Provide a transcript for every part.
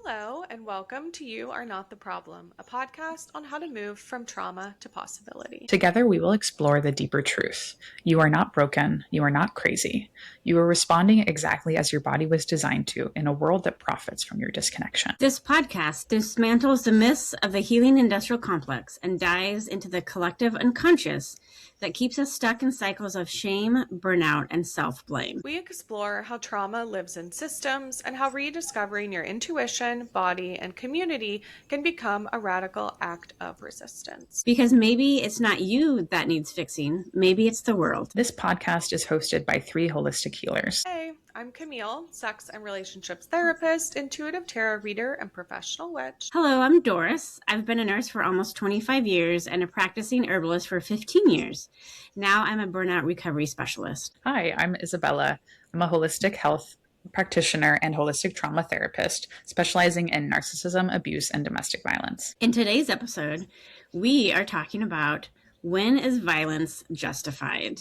Hello, and welcome to You Are Not the Problem, a podcast on how to move from trauma to possibility. Together, we will explore the deeper truth. You are not broken. You are not crazy. You are responding exactly as your body was designed to in a world that profits from your disconnection. This podcast dismantles the myths of the healing industrial complex and dives into the collective unconscious that keeps us stuck in cycles of shame, burnout, and self-blame. We explore how trauma lives in systems and how rediscovering your intuition, body, and community can become a radical act of resistance. Because maybe it's not you that needs fixing, maybe it's the world. This podcast is hosted by 3 holistic healers. Hey, I'm Camille, sex and relationships therapist, intuitive tarot reader, and professional witch. Hello, I'm Doris. I've been a nurse for almost 25 years and a practicing herbalist for 15 years. Now I'm a burnout recovery specialist. Hi, I'm Isabella. I'm a holistic health practitioner and holistic trauma therapist specializing in narcissism, abuse, and domestic violence. In today's episode, we are talking about when is violence justified?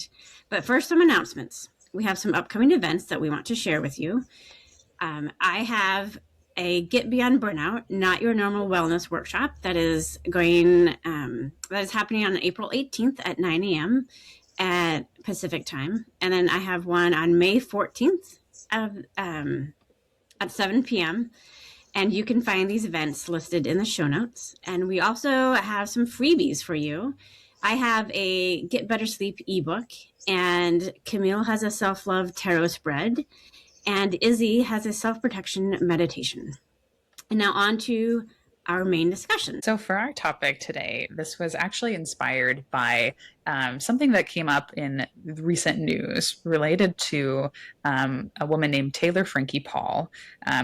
But first, some announcements. We have some upcoming events that we want to share with you. I have a Get Beyond Burnout, Not Your Normal Wellness workshop that is happening on April 18th at 9 a.m. at Pacific time. And then I have one on May 14th at 7 p.m. And you can find these events listed in the show notes. And we also have some freebies for you. I have a Get Better Sleep ebook, and Camille has a self-love tarot spread, and Izzy has a self-protection meditation. And now on to our main discussion. So for our topic today, this was actually inspired by something that came up in recent news related to a woman named Taylor Frankie Paul.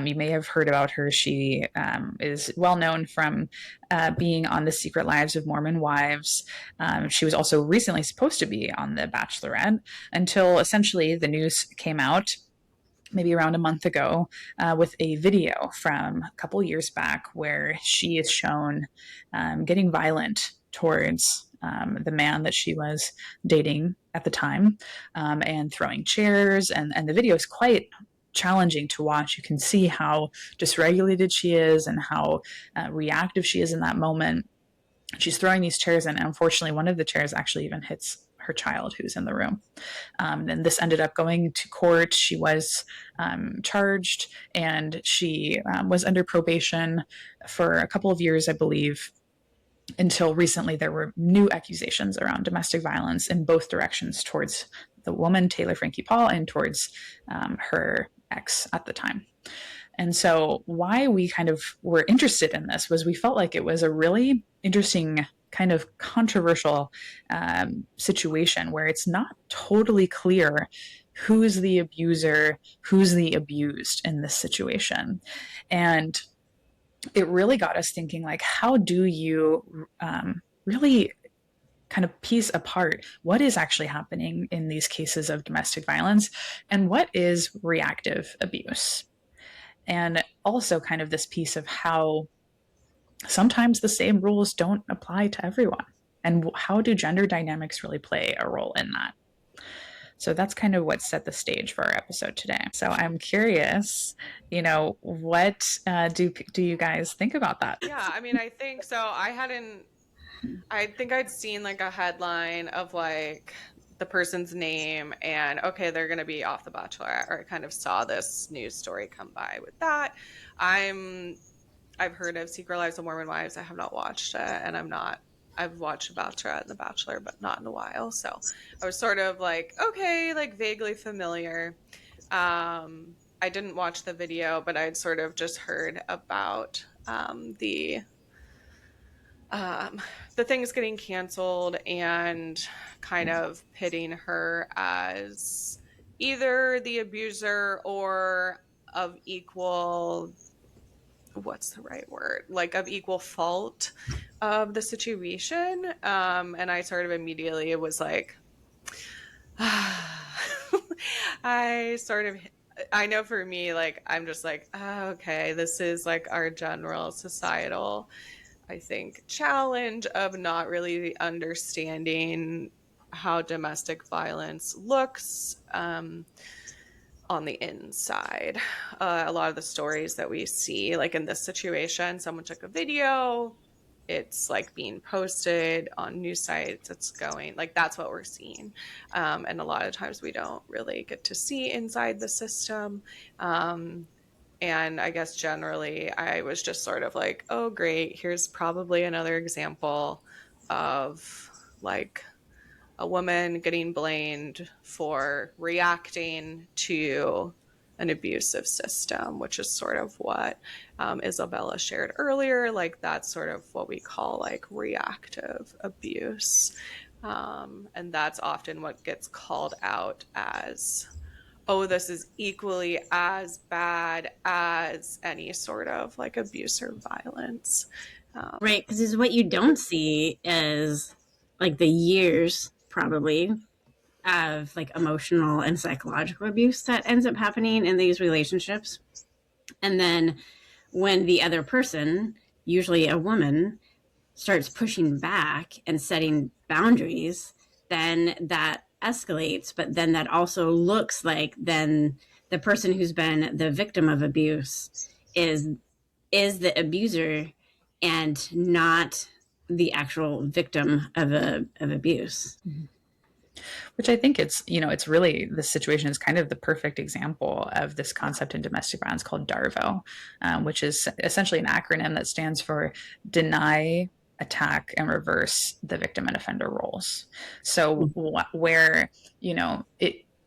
You may have heard about her. She is well known from being on The Secret Lives of Mormon Wives. She was also recently supposed to be on The Bachelorette until essentially the news came out maybe around a month ago, with a video from a couple years back where she is shown getting violent towards the man that she was dating at the time, and throwing chairs. And the video is quite challenging to watch. You can see how dysregulated she is and how reactive she is in that moment. She's throwing these chairs, and unfortunately, one of the chairs actually even hits her child who's in the room. And this ended up going to court. She was charged, and she was under probation for a couple of years, I believe, until recently there were new accusations around domestic violence in both directions, towards the woman, Taylor Frankie Paul, and towards her ex at the time. And so why we kind of were interested in this was we felt like it was a really interesting kind of controversial situation where it's not totally clear who's the abuser, who's the abused in this situation. And it really got us thinking, like, how do you really kind of piece apart what is actually happening in these cases of domestic violence and what is reactive abuse? And also kind of this piece of how sometimes the same rules don't apply to everyone. And how do gender dynamics really play a role in that? So that's kind of what set the stage for our episode today. So I'm curious, what do you guys think about that? Yeah, I mean, I think so. I think I'd seen like a headline of like the person's name and okay, they're going to be off The Bachelorette, or I kind of saw this news story come by with that. I've heard of Secret Lives of Mormon Wives. I have not watched it, and I've watched The Bachelorette and The Bachelor, but not in a while. So I was sort of like, okay, like vaguely familiar. I didn't watch the video, but I'd sort of just heard about the things getting canceled and kind of pitting her as either the abuser or of equal, what's the right word? Like of equal fault of the situation. And I sort of immediately, it was like, I know for me, like, I'm just like, oh, okay, this is like our general societal, I think, challenge of not really understanding how domestic violence looks, on the inside. A lot of the stories that we see, like in this situation, someone took a video, it's like being posted on news sites, it's going like that's what we're seeing. And a lot of times we don't really get to see inside the system. And I guess generally I was just sort of like, oh, great, here's probably another example of like a woman getting blamed for reacting to an abusive system, which is sort of what Isabella shared earlier. Like that's sort of what we call like reactive abuse. And that's often what gets called out as, oh, this is equally as bad as any sort of like abuse or violence. Right, because what you don't see is like the years probably of like emotional and psychological abuse that ends up happening in these relationships. And then when the other person, usually a woman, starts pushing back and setting boundaries, then that escalates. But then that also looks like then the person who's been the victim of abuse is the abuser and not the actual victim of abuse. Mm-hmm. Which I think it's, it's really, this situation is kind of the perfect example of this concept in domestic violence called DARVO, which is essentially an acronym that stands for deny, attack, and reverse the victim and offender roles. So where,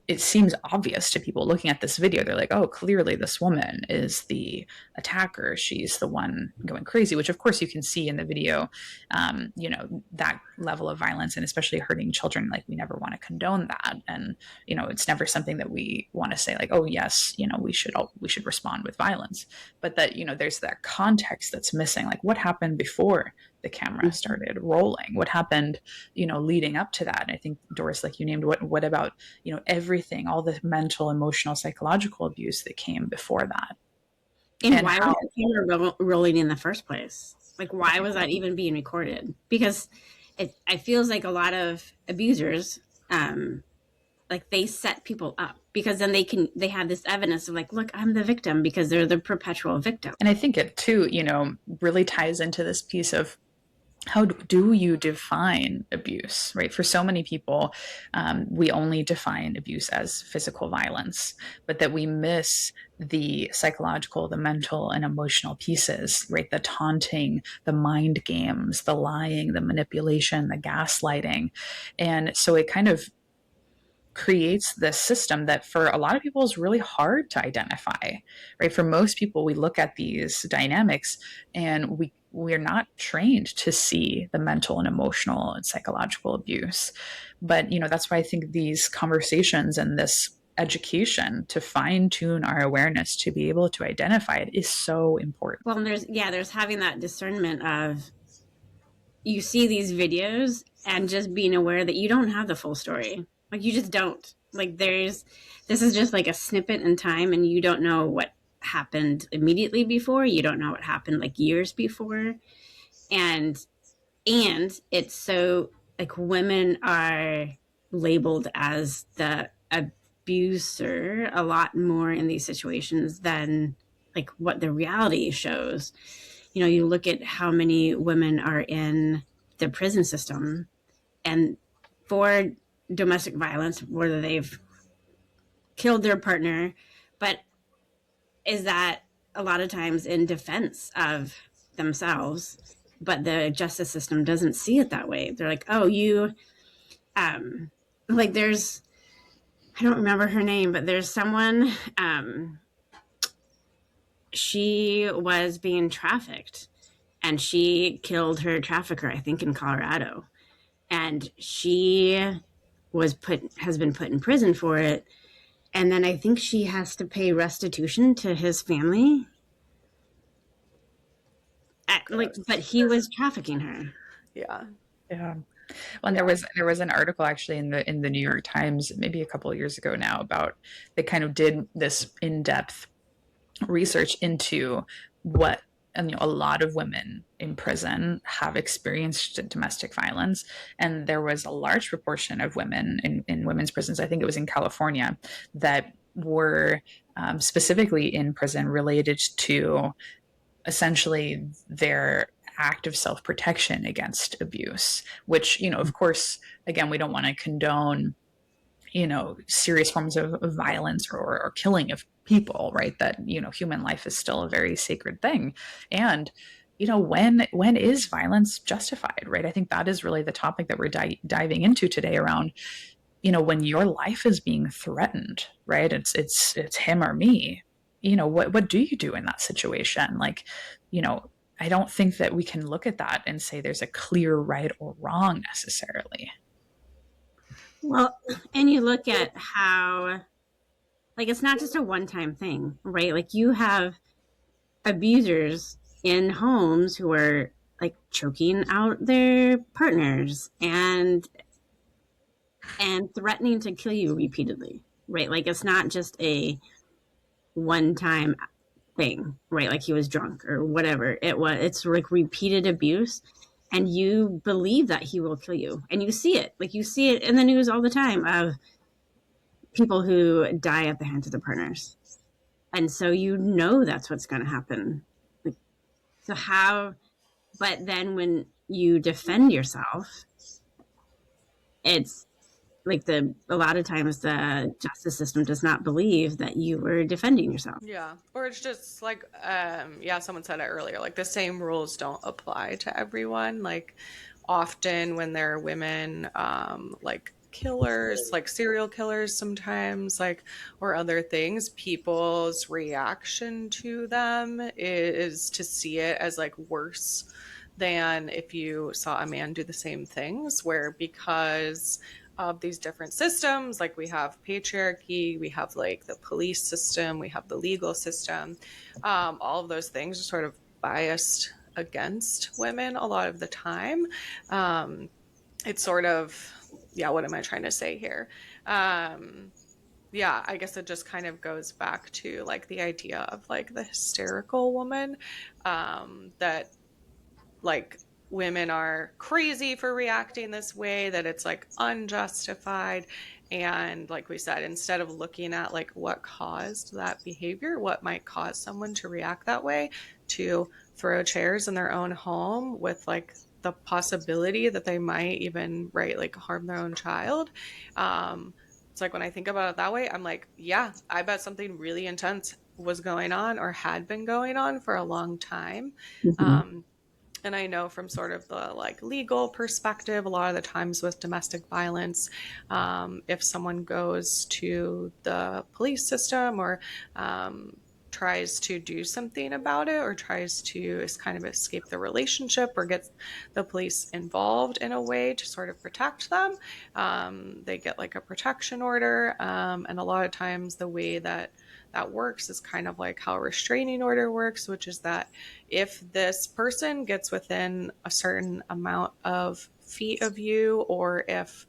it seems obvious to people looking at this video. They're like, oh, clearly this woman is the attacker. She's the one going crazy, which of course you can see in the video, that level of violence and especially hurting children. Like we never want to condone that. And, it's never something that we want to say like, oh yes, we should respond with violence. But that, there's that context that's missing. Like what happened before the camera started rolling? What happened, leading up to that? And I think, Doris, like you named, what about, everything, all the mental, emotional, psychological abuse that came before that? And why was the camera rolling in the first place? Like, why was that even being recorded? Because it feels like a lot of abusers, like they set people up because then they have this evidence of like, look, I'm the victim, because they're the perpetual victim. And I think it too, really ties into this piece of how do you define abuse, right? For so many people, we only define abuse as physical violence, but that we miss the psychological, the mental and emotional pieces, right? The taunting, the mind games, the lying, the manipulation, the gaslighting. And so it kind of creates this system that for a lot of people is really hard to identify, right? For most people, we look at these dynamics and we're not trained to see the mental and emotional and psychological abuse. But, that's why I think these conversations and this education to fine tune our awareness to be able to identify it is so important. Well, there's having that discernment of, you see these videos and just being aware that you don't have the full story. Like you just don't. Like this is just like a snippet in time, and you don't know what happened immediately before. You don't know what happened like years before. And it's so like women are labeled as the abuser a lot more in these situations than like what the reality shows. You look at how many women are in the prison system and for domestic violence, whether they've killed their partner, but is that a lot of times in defense of themselves, but the justice system doesn't see it that way. They're like, oh, you, like there's, I don't remember her name, but there's someone, she was being trafficked and she killed her trafficker, I think in Colorado. And she has been put in prison for it. And then I think she has to pay restitution to his family. But he was trafficking her. Yeah. Yeah. Well, and there was an article actually in the New York Times maybe a couple of years ago now about, they kind of did this in-depth research into what, and a lot of women in prison have experienced domestic violence. And there was a large proportion of women in women's prisons, I think it was in California, that were specifically in prison related to essentially their act of self-protection against abuse, which, of course, again, we don't want to condone, serious forms of violence or killing of people, right? That, human life is still a very sacred thing. And, when is violence justified, right? I think that is really the topic that we're diving into today around, when your life is being threatened, right? It's him or me. What do you do in that situation? Like, I don't think that we can look at that and say there's a clear right or wrong necessarily. Well, and you look at how, like, it's not just a one-time thing, right? Like, you have abusers in homes who are like choking out their partners and threatening to kill you repeatedly, right? Like, it's not just a one-time thing, right? Like he was drunk or whatever. It's like repeated abuse, and you believe that he will kill you, and you see it. Like, you see it in the news all the time of people who die at the hands of their partners, and so that's what's going to happen. Like, so how? But then when you defend yourself, it's like a lot of times the justice system does not believe that you were defending yourself. Yeah. Or it's just like, someone said it earlier, like the same rules don't apply to everyone. Like often when there are women, like killers, like serial killers sometimes, like, or other things, people's reaction to them is to see it as like worse than if you saw a man do the same things, where because of these different systems, like we have patriarchy, we have like the police system, we have the legal system, all of those things are sort of biased against women a lot of the time. It's sort of, what am I trying to say here? I guess it just kind of goes back to like the idea of like the hysterical woman, that like women are crazy for reacting this way, that it's like unjustified. And like we said, instead of looking at like what caused that behavior, what might cause someone to react that way, to throw chairs in their own home with like the possibility that they might even, right, like harm their own child. It's like when I think about it that way, I'm like, yeah, I bet something really intense was going on or had been going on for a long time. Mm-hmm. And I know from sort of the like legal perspective, a lot of the times with domestic violence, if someone goes to the police system or tries to do something about it, or tries to kind of escape the relationship or get the police involved in a way to sort of protect them, they get like a protection order. And a lot of times the way that works is kind of like how a restraining order works, which is that if this person gets within a certain amount of feet of you, or if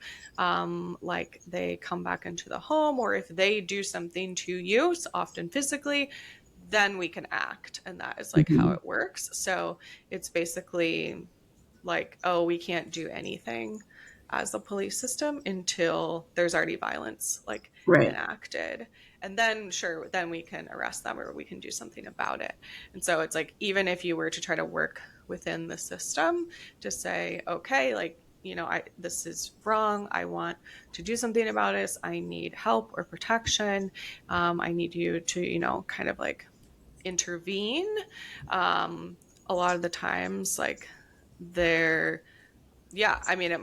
like they come back into the home, or if they do something to you, so often physically, then we can act. And that is like how it works. So it's basically like, oh, we can't do anything as a police system until there's already violence like enacted. And then sure, then we can arrest them or we can do something about it. And so it's like, even if you were to try to work within the system to say, okay, like, this is wrong, I want to do something about this, I need help or protection, I need you to, kind of like intervene. A lot of the times, like it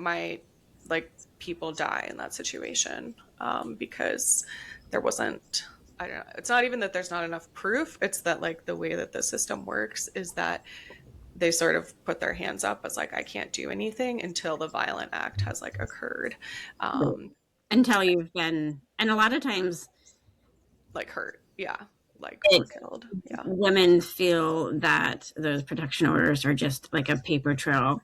might, like, people die in that situation, because there wasn't, I don't know, it's not even that there's not enough proof, it's that like the way that the system works is that they sort of put their hands up as like, I can't do anything until the violent act has like occurred. Until you've been, and a lot of times like hurt. Yeah. Like or killed. Yeah. Women feel that those protection orders are just like a paper trail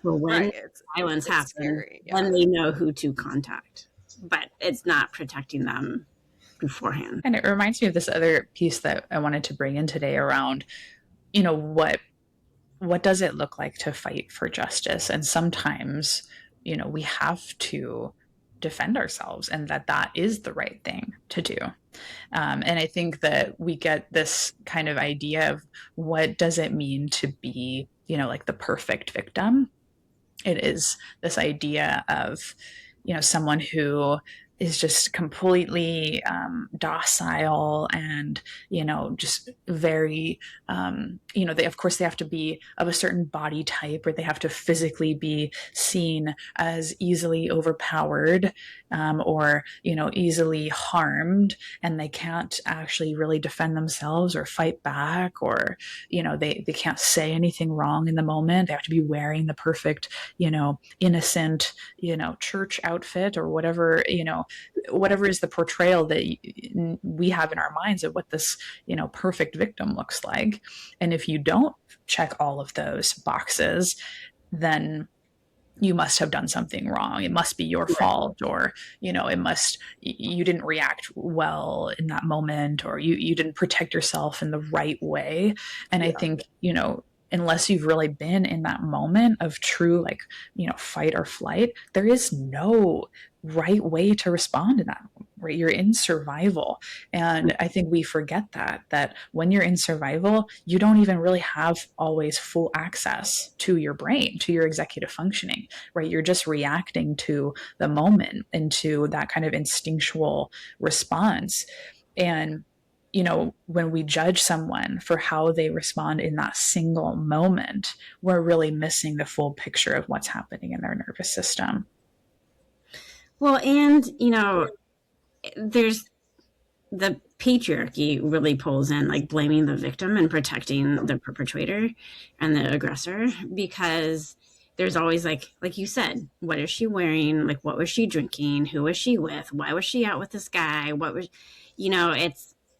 for when violence happens, then they know who to contact, but it's not protecting them beforehand. And it reminds me of this other piece that I wanted to bring in today around, what does it look like to fight for justice? And sometimes, we have to defend ourselves, and that is the right thing to do. And I think that we get this kind of idea of what does it mean to be, like the perfect victim. It is this idea of, someone who is just completely docile and, just very, they, of course, they have to be of a certain body type, or they have to physically be seen as easily overpowered, or, easily harmed, and they can't actually really defend themselves or fight back, or, they can't say anything wrong in the moment. They have to be wearing the perfect, innocent, church outfit, or whatever, whatever is the portrayal that we have in our minds of what this, perfect victim looks like. And if you don't check all of those boxes, then you must have done something wrong. It must be your fault, or, you didn't react well in that moment, or you didn't protect yourself in the right way. And I think, unless you've really been in that moment of true, like, fight or flight, there is no right way to respond in that, right? You're in survival. And I think we forget that when you're in survival, you don't even really have always full access to your brain, to your executive functioning, right? You're just reacting to the moment and to that kind of instinctual response. And when we judge someone for how they respond in that single moment, we're really missing the full picture of what's happening in their nervous system. Well, and, there's the patriarchy really pulls in, like blaming the victim and protecting the perpetrator and the aggressor, because there's always like you said, what is she wearing? Like, what was she drinking? Who was she with? Why was she out with this guy? What was,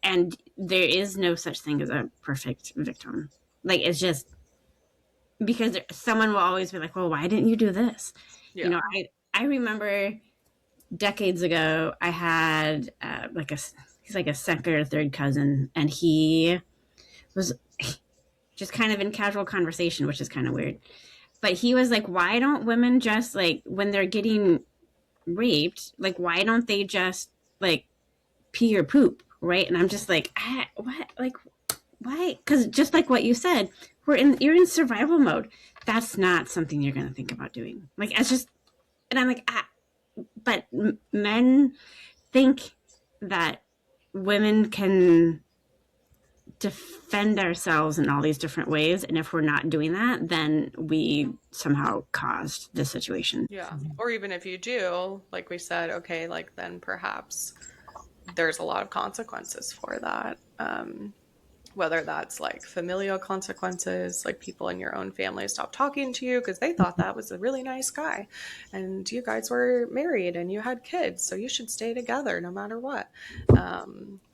and there is no such thing as a perfect victim. Like, it's just because someone will always be like, well, why didn't you do this? Yeah. I remember decades ago, I had he's like a second or third cousin, and he was just kind of in casual conversation, which is kind of weird. But he was like, why don't women just, like, when they're getting raped, like, why don't they just, like, pee or poop, right? And I'm just like, what? Like, why? Because just like what you said, you're in survival mode. That's not something you're going to think about doing. Like, it's just, and I'm like, but men think that women can defend ourselves in all these different ways, and if we're not doing that, then we somehow caused the situation. Yeah. Or even if you do, like we said, okay, like then perhaps there's a lot of consequences for that. Whether that's like familial consequences, like people in your own family stop talking to you because they thought that was a really nice guy, and you guys were married and you had kids, so you should stay together no matter what.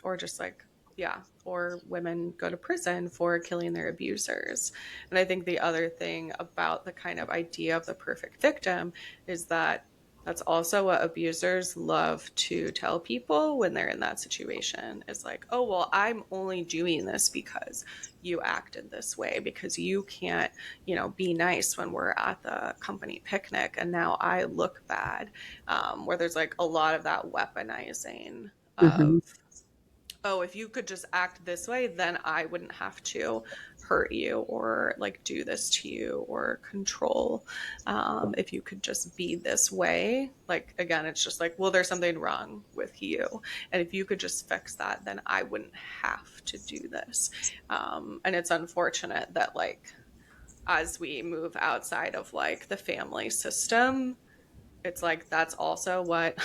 Or just like, yeah, or women go to prison for killing their abusers. And I think the other thing about the kind of idea of the perfect victim is that that's also what abusers love to tell people when they're in that situation. It's like, oh, well, I'm only doing this because you acted this way, because you can't, be nice when we're at the company picnic, and now I look bad. Where there's like a lot of that weaponizing of, oh, if you could just act this way, then I wouldn't have to hurt you or like do this to you or control. If you could just be this way, like, again, it's just like, well, there's something wrong with you. And if you could just fix that, then I wouldn't have to do this. And it's unfortunate that, like, as we move outside of like the family system, it's like that's also what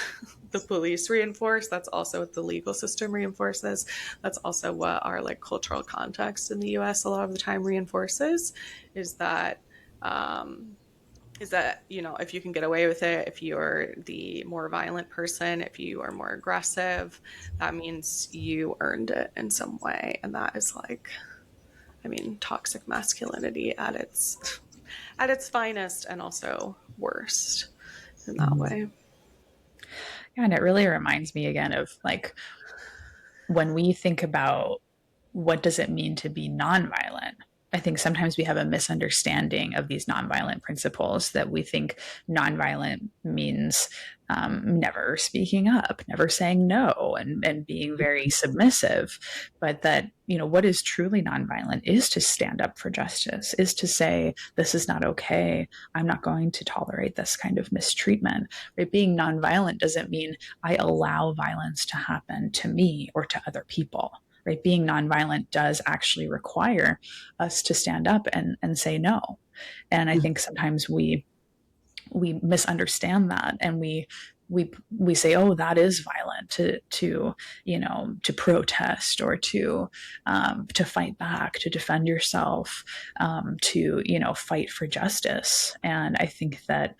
the police reinforce. That's also what the legal system reinforces. That's also what our like cultural context in the U.S. a lot of the time reinforces, is that if you can get away with it, if you're the more violent person, if you are more aggressive, that means you earned it in some way. And that is like, I mean, toxic masculinity at its finest and also worst in that way. Yeah, and it really reminds me again of like when we think about what does it mean to be nonviolent, I think sometimes we have a misunderstanding of these nonviolent principles, that we think nonviolent means never speaking up, never saying no, and being very submissive. But that, what is truly nonviolent is to stand up for justice, is to say, this is not okay. I'm not going to tolerate this kind of mistreatment. Right? Being nonviolent doesn't mean I allow violence to happen to me or to other people. Right? Being nonviolent does actually require us to stand up and say no. And I think sometimes we misunderstand that, and we say, oh, that is violent to protest, or to fight back, to defend yourself, to fight for justice. And I think that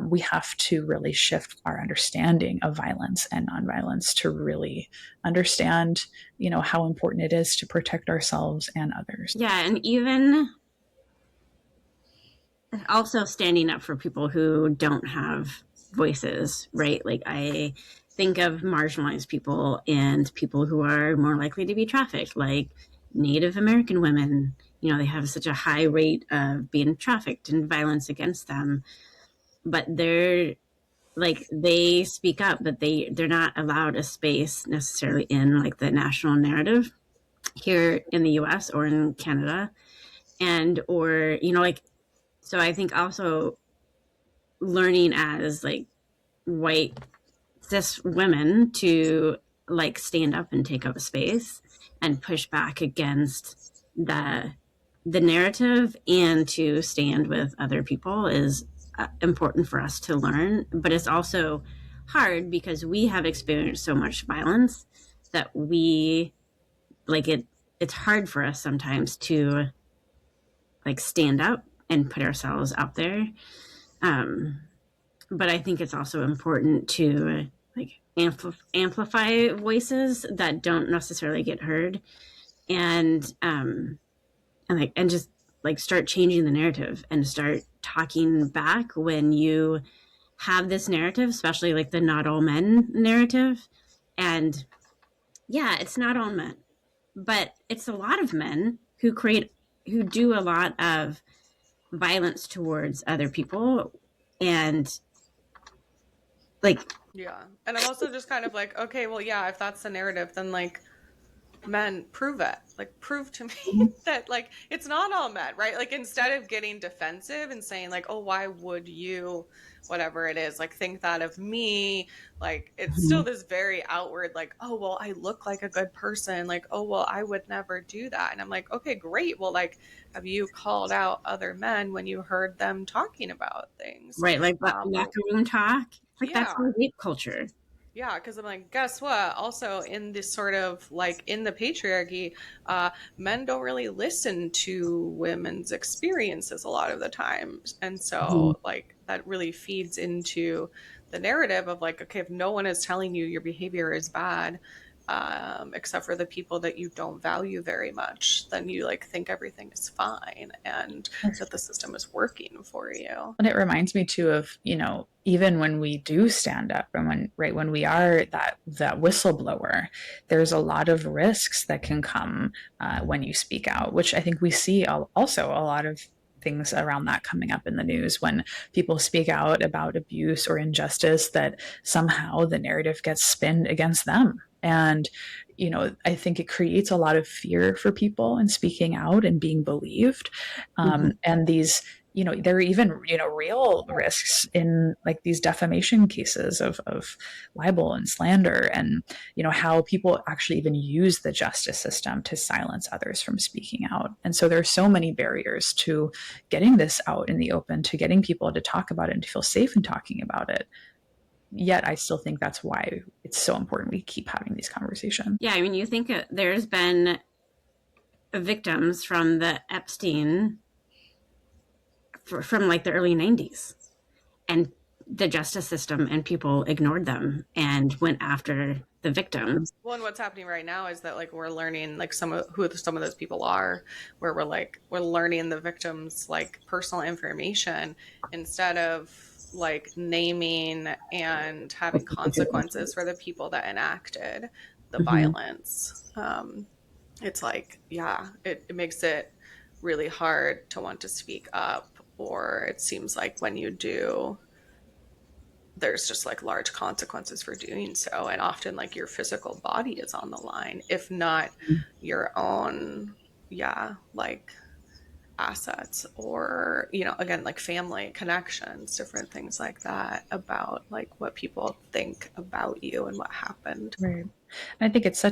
we have to really shift our understanding of violence and nonviolence to really understand how important it is to protect ourselves and others. Yeah, and even also standing up for people who don't have voices, right? Like, I think of marginalized people and people who are more likely to be trafficked, like Native American women. They have such a high rate of being trafficked and violence against them, but they speak up, but they're not allowed a space necessarily in like the national narrative here in the US or in Canada. So I think also learning as like white cis women to like stand up and take up a space and push back against the narrative, and to stand with other people is important for us to learn. But it's also hard because we have experienced so much violence that it's hard for us sometimes to like stand up and put ourselves out there. But I think it's also important to like amplify voices that don't necessarily get heard, and just like start changing the narrative and start talking back when you have this narrative, especially like the not all men narrative. And yeah, it's not all men, but it's a lot of men who do a lot of violence towards other people. And like, Yeah. And I'm also just kind of like, okay, well, yeah, if that's the narrative, then like, men, prove it. Like, prove to me that like it's not all men, right? Like, instead of getting defensive and saying like, oh, why would you, whatever it is, like think that of me, like it's still this very outward, like, oh, well, I look like a good person, like, oh, well, I would never do that. And I'm like, okay, great. Well, like, have you called out other men when you heard them talking about things? right, like locker room talk, like yeah. That's our rape culture. Yeah, because I'm like, guess what? Also, in this sort of like in the patriarchy, men don't really listen to women's experiences a lot of the time. And so, like, that really feeds into the narrative of like, okay, if no one is telling you your behavior is bad, except for the people that you don't value very much, then you like think everything is fine and that the system is working for you. And it reminds me too of, even when we do stand up, and when we are that whistleblower, there's a lot of risks that can come when you speak out, which I think we see also a lot of things around that coming up in the news when people speak out about abuse or injustice, that somehow the narrative gets spinned against them. And, I think it creates a lot of fear for people in speaking out and being believed. And these, there are even, real risks in like these defamation cases of libel and slander, and, how people actually even use the justice system to silence others from speaking out. And so there are so many barriers to getting this out in the open, to getting people to talk about it and to feel safe in talking about it. Yet I still think that's why it's so important we keep having these conversations. Yeah, I mean, you think there's been victims from the Epstein from like the early 90s, and the justice system and people ignored them and went after the victims. Well, and what's happening right now is that like we're learning like who some of those people are, where we're learning the victims' like personal information instead of like naming and having consequences for the people that enacted the violence. It's like, yeah, it makes it really hard to want to speak up, or it seems like when you do, there's just like large consequences for doing so, and often like your physical body is on the line, if not your own, yeah, like assets, or again, like family connections, different things like that, about like what people think about you and what happened. Right. And I think it's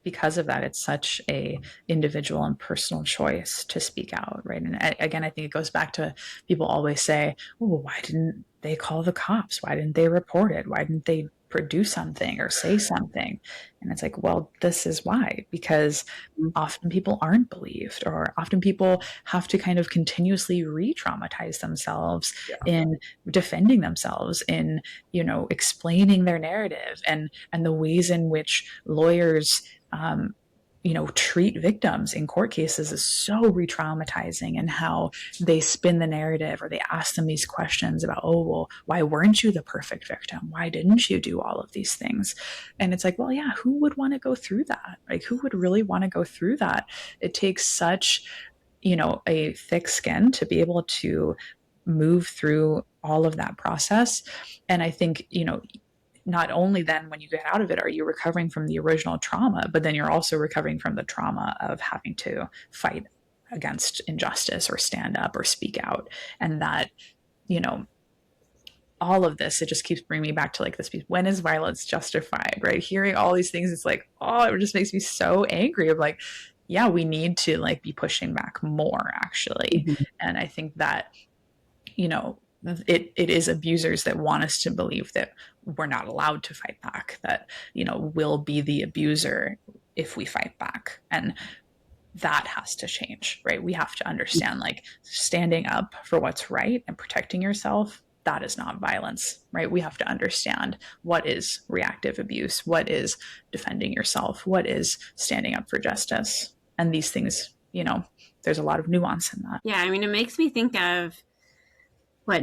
because of that, it's such a individual and personal choice to speak out, right? And again, I think it goes back to, people always say, oh, why didn't they call the cops? Why didn't they report it? Why didn't they produce something or say something? And it's like, well, this is why, because often people aren't believed, or often people have to kind of continuously re-traumatize themselves in defending themselves, in explaining their narrative, and the ways in which lawyers treat victims in court cases is so re-traumatizing, and how they spin the narrative, or they ask them these questions about, oh, well, why weren't you the perfect victim? Why didn't you do all of these things? And it's like, well, yeah, who would want to go through that? Like, who would really want to go through that? It takes such, a thick skin to be able to move through all of that process. And I think, not only then when you get out of it are you recovering from the original trauma, but then you're also recovering from the trauma of having to fight against injustice, or stand up, or speak out. And that, all of this, it just keeps bringing me back to like this piece: when is violence justified, right? Hearing all these things, it's like, oh, it just makes me so angry of like, yeah, we need to like be pushing back more, actually. And I think that, it is abusers that want us to believe that we're not allowed to fight back, that, we'll be the abuser if we fight back. And that has to change, right? We have to understand, like, standing up for what's right and protecting yourself, that is not violence, right? We have to understand what is reactive abuse, what is defending yourself, what is standing up for justice. And these things, there's a lot of nuance in that. Yeah, I mean, it makes me think of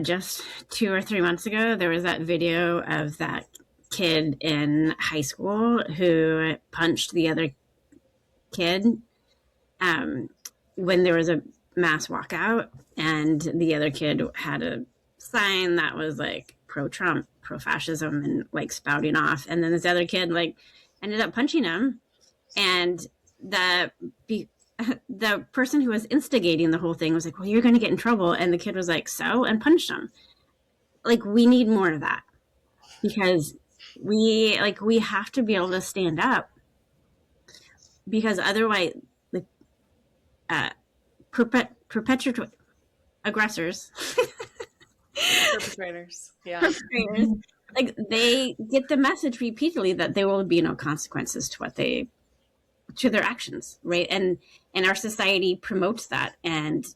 just 2 or 3 months ago, there was that video of that kid in high school who punched the other kid when there was a mass walkout, and the other kid had a sign that was like pro-Trump, pro-fascism, and like spouting off. And then this other kid like ended up punching him, and the person who was instigating the whole thing was like, well, you're going to get in trouble. And the kid was like, so, and punched him. Like, we need more of that, because we have to be able to stand up, because otherwise, like, aggressors, Perpetrators, yeah. perpetrators, like, they get the message repeatedly that there will be no consequences to their actions, right? And our society promotes that, and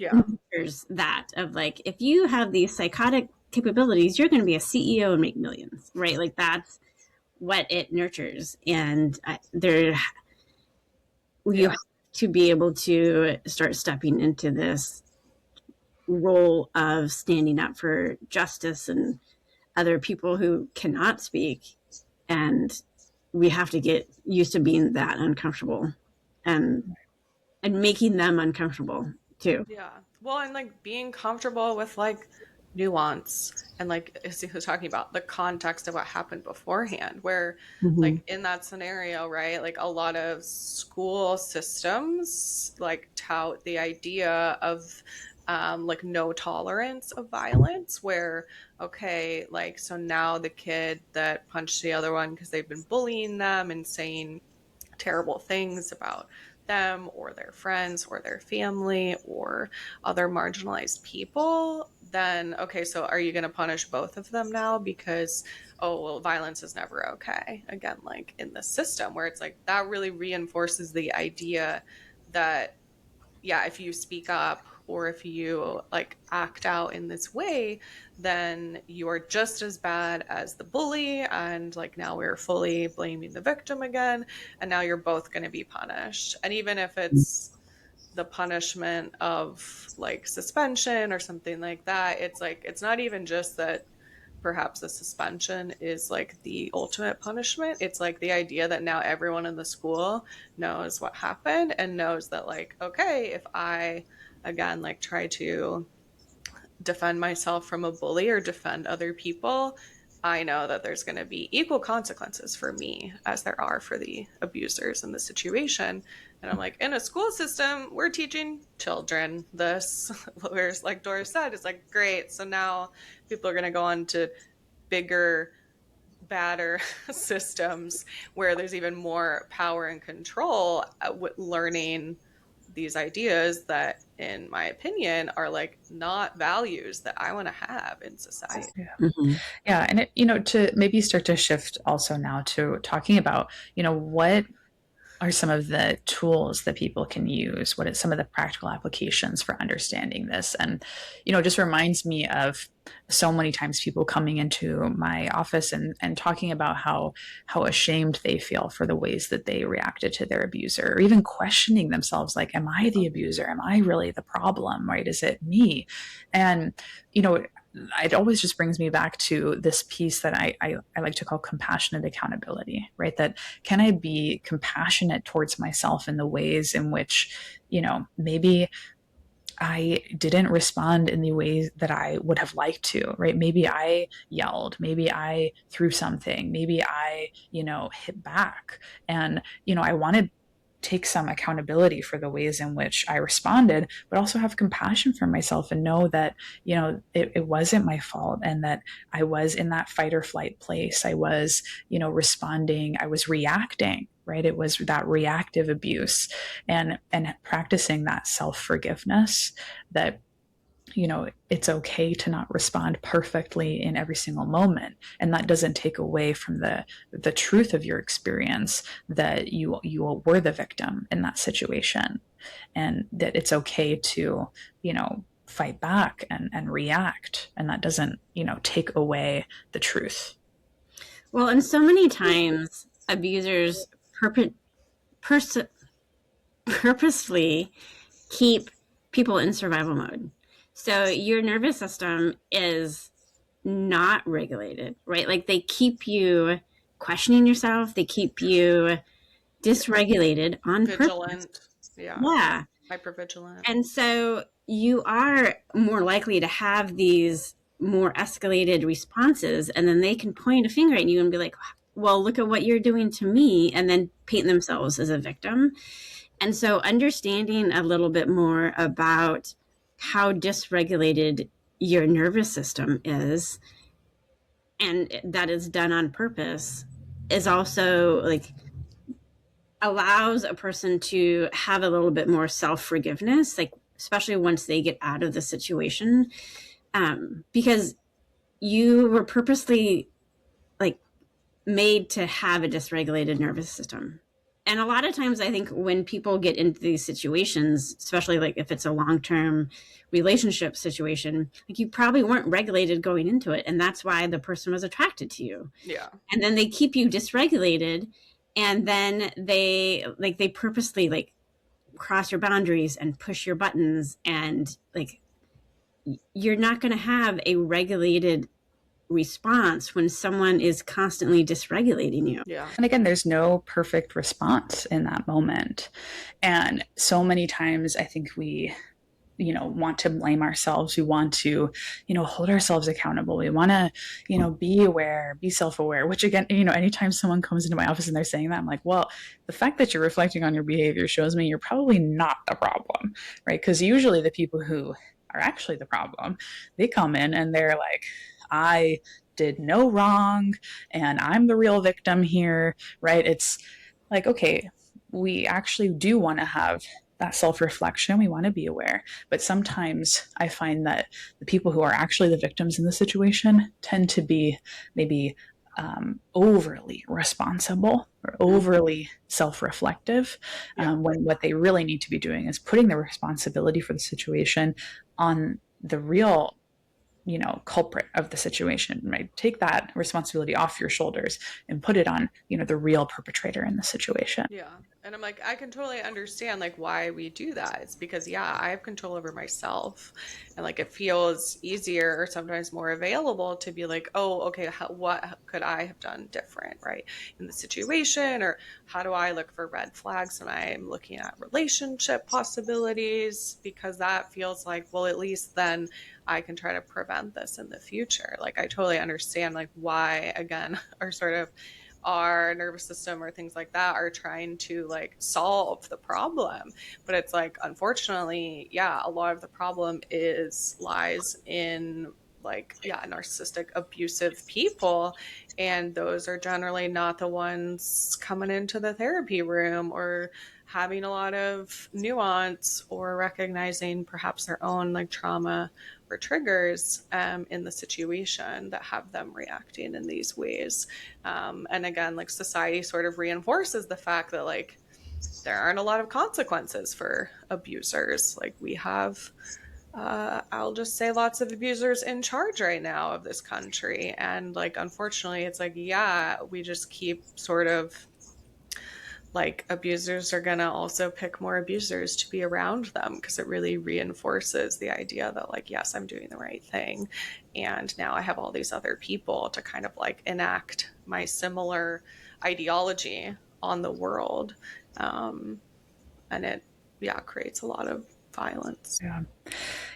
nurtures that, of like, if you have these psychotic capabilities, you're going to be a CEO and make millions, right? Like, that's what it nurtures. And you have to be able to start stepping into this role of standing up for justice and other people who cannot speak. And we have to get used to being that uncomfortable, and making them uncomfortable too. Yeah. Well, and like being comfortable with like nuance, and like as he was talking about, the context of what happened beforehand, where like in that scenario, right, like a lot of school systems like tout the idea of like no tolerance of violence, where okay, like, so now the kid that punched the other one because they've been bullying them and saying terrible things about them or their friends or their family or other marginalized people, then okay, so are you going to punish both of them now because, oh, well, violence is never okay? Again, like in the system, where it's like that really reinforces the idea that, yeah, if you speak up or if you like act out in this way, then you are just as bad as the bully. And like now we're fully blaming the victim again. And now you're both going to be punished. And even if it's the punishment of like suspension or something like that, it's like, it's not even just that perhaps the suspension is like the ultimate punishment. It's like the idea that now everyone in the school knows what happened and knows that, like, okay, if I again like try to defend myself from a bully or defend other people, I know that there's going to be equal consequences for me as there are for the abusers in the situation. And I'm like, in a school system, we're teaching children this. Whereas, like Doris said, it's like, great. So now people are going to go on to bigger, badder systems where there's even more power and control with learning these ideas that, in my opinion, are like not values that I want to have in society. Yeah. And it, to maybe start to shift also now to talking about, what are some of the tools that people can use? What are some of the practical applications for understanding this? And, it just reminds me of so many times people coming into my office and talking about how ashamed they feel for the ways that they reacted to their abuser, or even questioning themselves, like, am I the abuser? Am I really the problem? Right? Is it me? And, it always just brings me back to this piece that I like to call compassionate accountability, right? That can I be compassionate towards myself in the ways in which, maybe I didn't respond in the ways that I would have liked to, right? Maybe I yelled, maybe I threw something, maybe I, hit back. And, I want to take some accountability for the ways in which I responded, but also have compassion for myself and know that, it wasn't my fault, and that I was in that fight or flight place. I was, responding, I was reacting, right? It was that reactive abuse, and practicing that self-forgiveness, that it's okay to not respond perfectly in every single moment. And that doesn't take away from the truth of your experience, that you were the victim in that situation, and that it's okay to, fight back and react. And that doesn't, take away the truth. Well, and so many times abusers purposefully keep people in survival mode. So your nervous system is not regulated, right? Like, they keep you questioning yourself. They keep you dysregulated on Vigilant. purpose. Yeah. Hypervigilant. And so you are more likely to have these more escalated responses, and then they can point a finger at you and be like, well, look at what you're doing to me, and then paint themselves as a victim. And so understanding a little bit more about how dysregulated your nervous system is, and that is done on purpose, is also like allows a person to have a little bit more self-forgiveness, like especially once they get out of the situation, because you were purposely like made to have a dysregulated nervous system. And a lot of times I think when people get into these situations, especially like if it's a long-term relationship situation, like you probably weren't regulated going into it. And that's why the person was attracted to you. Yeah. And then they keep you dysregulated. And then they purposely like cross your boundaries and push your buttons. And like, you're not going to have a regulated response when someone is constantly dysregulating you. Yeah. And again, there's no perfect response in that moment. And so many times I think we, want to blame ourselves. We want to, hold ourselves accountable. We want to, be aware, be self-aware, which again, anytime someone comes into my office and they're saying that, I'm like, well, the fact that you're reflecting on your behavior shows me you're probably not the problem, right? Because usually the people who are actually the problem, they come in and they're like, I did no wrong and I'm the real victim here, right? It's like, okay, we actually do want to have that self-reflection. We want to be aware. But sometimes I find that the people who are actually the victims in the situation tend to be maybe overly responsible or overly self-reflective, when what they really need to be doing is putting the responsibility for the situation on the real culprit of the situation, right? Take that responsibility off your shoulders and put it on, the real perpetrator in the situation. Yeah. And I'm like, I can totally understand like why we do that. It's because, yeah, I have control over myself. And like it feels easier or sometimes more available to be like, oh, okay, what could I have done different, right? In the situation, or how do I look for red flags when I'm looking at relationship possibilities? Because that feels like, well, at least then I can try to prevent this in the future. Like I totally understand like why, again, our sort of our nervous system or things like that are trying to like solve the problem, but it's like unfortunately, yeah, a lot of the problem is lies in like, yeah, narcissistic abusive people, and those are generally not the ones coming into the therapy room or having a lot of nuance or recognizing perhaps their own like trauma or triggers in the situation that have them reacting in these ways. And again, like society sort of reinforces the fact that like there aren't a lot of consequences for abusers. Like we have, I'll just say, lots of abusers in charge right now of this country. And like, unfortunately, it's like, yeah, we just keep sort of like abusers are going to also pick more abusers to be around them because it really reinforces the idea that like, yes, I'm doing the right thing, and now I have all these other people to kind of like enact my similar ideology on the world. And it, yeah, creates a lot of violence. Yeah.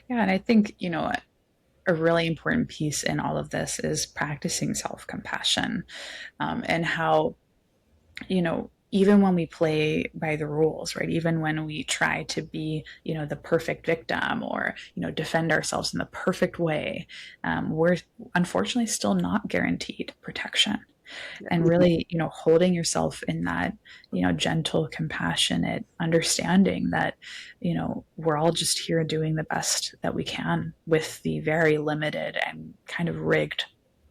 Yeah. And I think, a really important piece in all of this is practicing self compassion, and how, even when we play by the rules, right? Even when we try to be, the perfect victim or, defend ourselves in the perfect way, we're unfortunately still not guaranteed protection. And really, holding yourself in that, gentle, compassionate understanding that, we're all just here doing the best that we can with the very limited and kind of rigged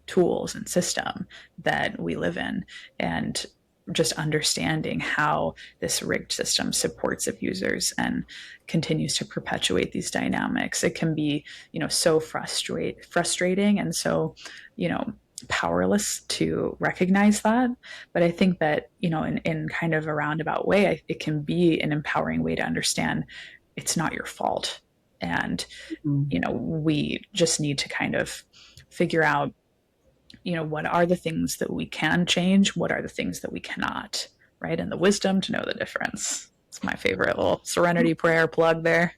tools and system that we live in. And just understanding how this rigged system supports abusers and continues to perpetuate these dynamics. It can be, so frustrating and so, powerless to recognize that. But I think that, in kind of a roundabout way, it can be an empowering way to understand it's not your fault. And, we just need to kind of figure out, what are the things that we can change? What are the things that we cannot, right? And the wisdom to know the difference. It's my favorite little serenity prayer plug there.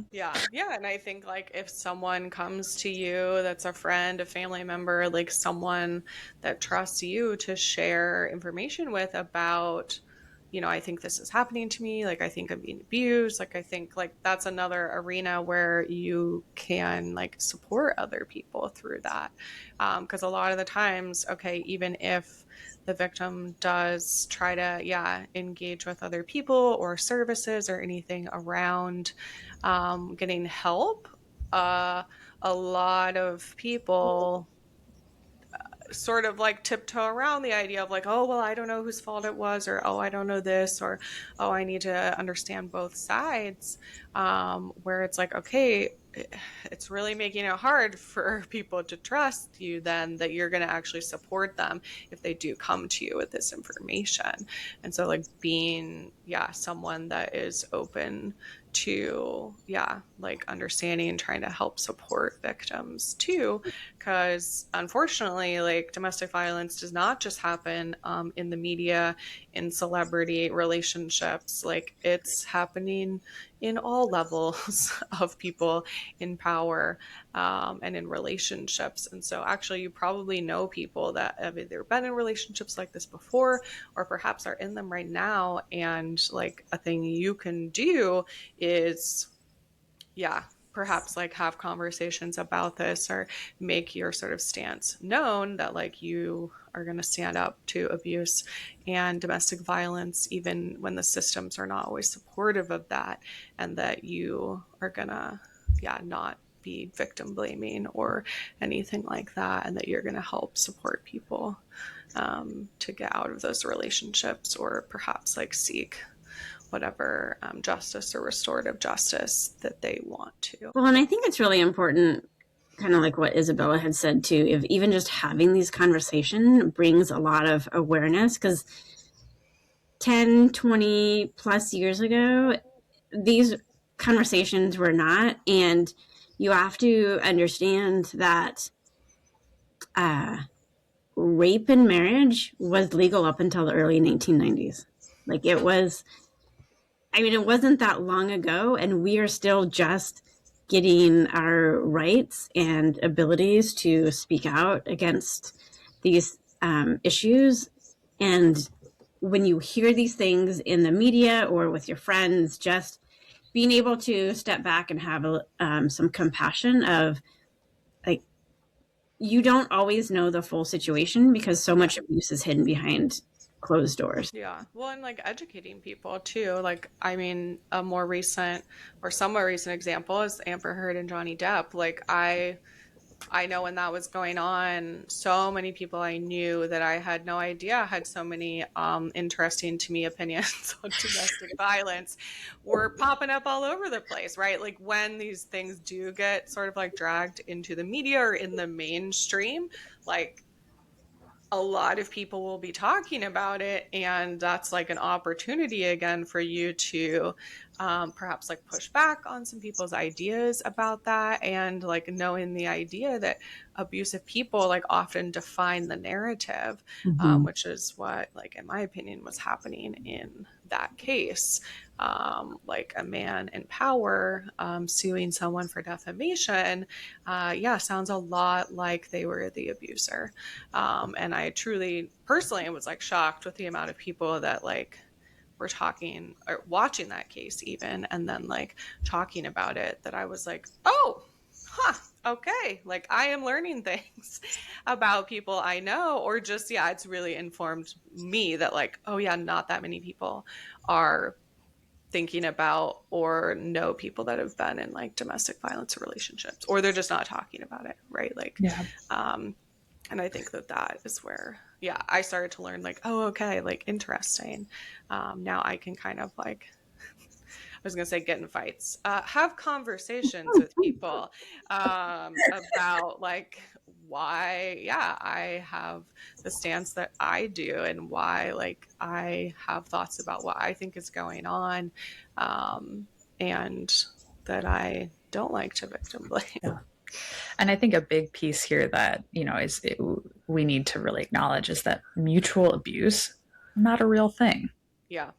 Yeah. Yeah. And I think like if someone comes to you that's a friend, a family member, like someone that trusts you to share information with about, I think this is happening to me. Like, I think I'm being abused. Like, I think like that's another arena where you can like support other people through that. Because a lot of the times, okay, even if the victim does try to, yeah, engage with other people or services or anything around getting help, a lot of people sort of like tiptoe around the idea of like, oh, well, I don't know whose fault it was, or oh, I don't know this, or oh, I need to understand both sides. Where it's like, okay, it's really making it hard for people to trust you then that you're going to actually support them if they do come to you with this information. And so like being, yeah, someone that is open to, yeah, like understanding and trying to help support victims too, because unfortunately like domestic violence does not just happen in the media, in celebrity relationships. Like it's happening in all levels of people in power and in relationships. And so actually you probably know people that have either been in relationships like this before or perhaps are in them right now. And like a thing you can do is, yeah, perhaps like have conversations about this or make your sort of stance known that like you are going to stand up to abuse and domestic violence even when the systems are not always supportive of that, and that you are going to, yeah, not be victim blaming or anything like that, and that you're going to help support people to get out of those relationships or perhaps like seek whatever justice or restorative justice that they want to. Well, and I think it's really important, kind of like what Isabella had said too, if even just having these conversation brings a lot of awareness, because 10, 20 plus years ago, these conversations were not. And you have to understand that rape in marriage was legal up until the early 1990s. Like it was, I mean, it wasn't that long ago, and we are still just getting our rights and abilities to speak out against these issues. And when you hear these things in the media or with your friends, just being able to step back and have some compassion of like, you don't always know the full situation because so much abuse is hidden behind closed doors. Yeah. Well, and like educating people too. Like, I mean, a more recent or somewhat recent example is Amber Heard and Johnny Depp. Like, I know when that was going on, so many people I knew that I had no idea had so many interesting to me opinions on domestic violence were popping up all over the place, right? Like when these things do get sort of like dragged into the media or in the mainstream, like a lot of people will be talking about it, and that's like an opportunity again for you to perhaps like push back on some people's ideas about that, and like knowing the idea that abusive people like often define the narrative, which is what like in my opinion was happening in that case. Like a man in power suing someone for defamation, yeah, sounds a lot like they were the abuser. And I truly, personally, was like shocked with the amount of people that like were talking or watching that case even, and then like talking about it, that I was like, oh, huh, okay, like I am learning things about people I know, or just, yeah, it's really informed me that like, oh yeah, not that many people are thinking about or know people that have been in like domestic violence relationships, or they're just not talking about it, right? Like, Yeah. And I think that that is where, yeah, I started to learn like, oh, okay, like interesting. Now I can kind of like, I was going to say get in fights, have conversations with people about like why, yeah, I have the stance that I do, and why like I have thoughts about what I think is going on, and that I don't like to victim blame. Yeah. And I think a big piece here that, we need to really acknowledge is that mutual abuse, not a real thing. Yeah.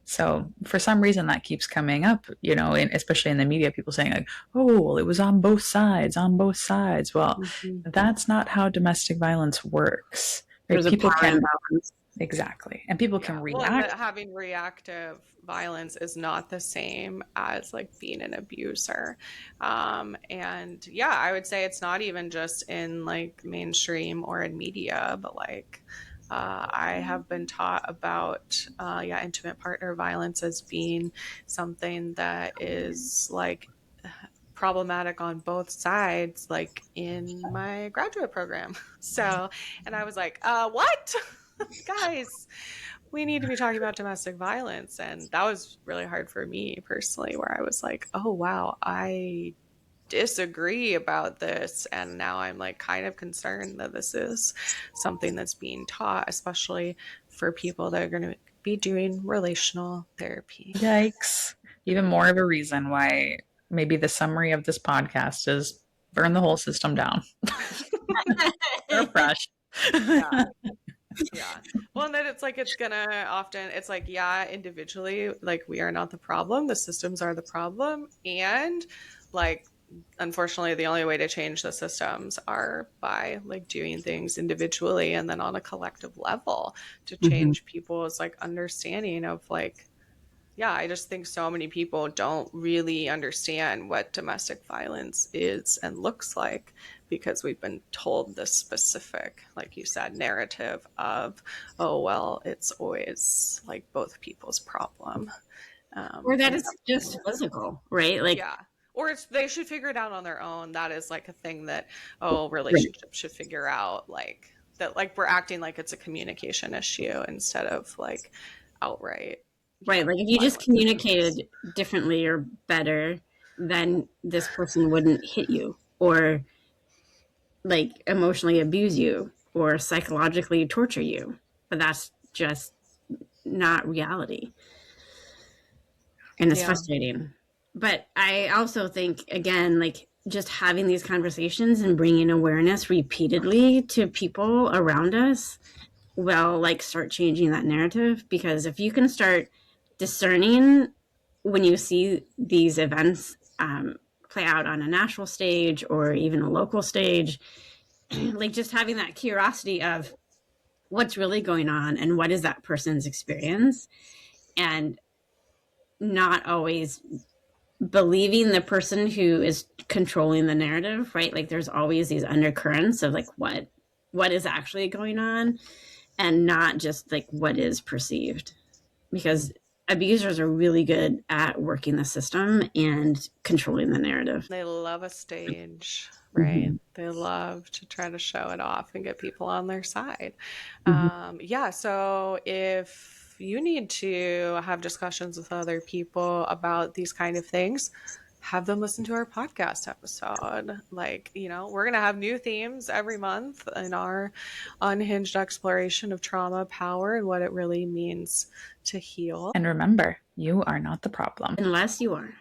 So for some reason that keeps coming up, especially in the media, people saying like, oh, well, it was on both sides, on both sides. Well, that's not how domestic violence works. Right? There's a power imbalance. Exactly. And people can react. Well, and having reactive violence is not the same as like being an abuser. And yeah, I would say it's not even just in like mainstream or in media, but like I have been taught about intimate partner violence as being something that is like problematic on both sides, like in my graduate program. So, and I was like, what? Guys, we need to be talking about domestic violence. And that was really hard for me personally, where I was like, oh, wow, I disagree about this. And now I'm like kind of concerned that this is something that's being taught, especially for people that are going to be doing relational therapy. Yikes. Even more of a reason why maybe the summary of this podcast is burn the whole system down. Refresh. Yeah. Yeah. Well, and then it's like, it's gonna often, it's like, yeah, individually, like we are not the problem. The systems are the problem. And like, unfortunately, the only way to change the systems are by like doing things individually and then on a collective level to change people's like understanding of like, yeah, I just think so many people don't really understand what domestic violence is and looks like, because we've been told this specific, like you said, narrative of, oh, well, it's always like both people's problem. Or that it's just physical, right? Like, yeah. Or it's, they should figure it out on their own. That is like a thing that, oh, relationships should figure out, like that, like we're acting like it's a communication issue instead of like outright. Right. Like if you just communicated differently or better, then this person wouldn't hit you or like emotionally abuse you or psychologically torture you. But that's just not reality. And it's Yeah. frustrating. But I also think, again, like just having these conversations and bringing awareness repeatedly to people around us will like start changing that narrative. Because if you can start discerning when you see these events play out on a national stage or even a local stage, like just having that curiosity of what's really going on and what is that person's experience, and not always believing the person who is controlling the narrative, right? Like there's always these undercurrents of like what is actually going on, and not just like what is perceived, because abusers are really good at working the system and controlling the narrative. They love a stage, right? Mm-hmm. They love to try to show it off and get people on their side. Mm-hmm. Yeah, so if you need to have discussions with other people about these kind of things, have them listen to our podcast episode. Like, we're going to have new themes every month in our unhinged exploration of trauma, power, and what it really means to heal. And remember, you are not the problem. Unless you are.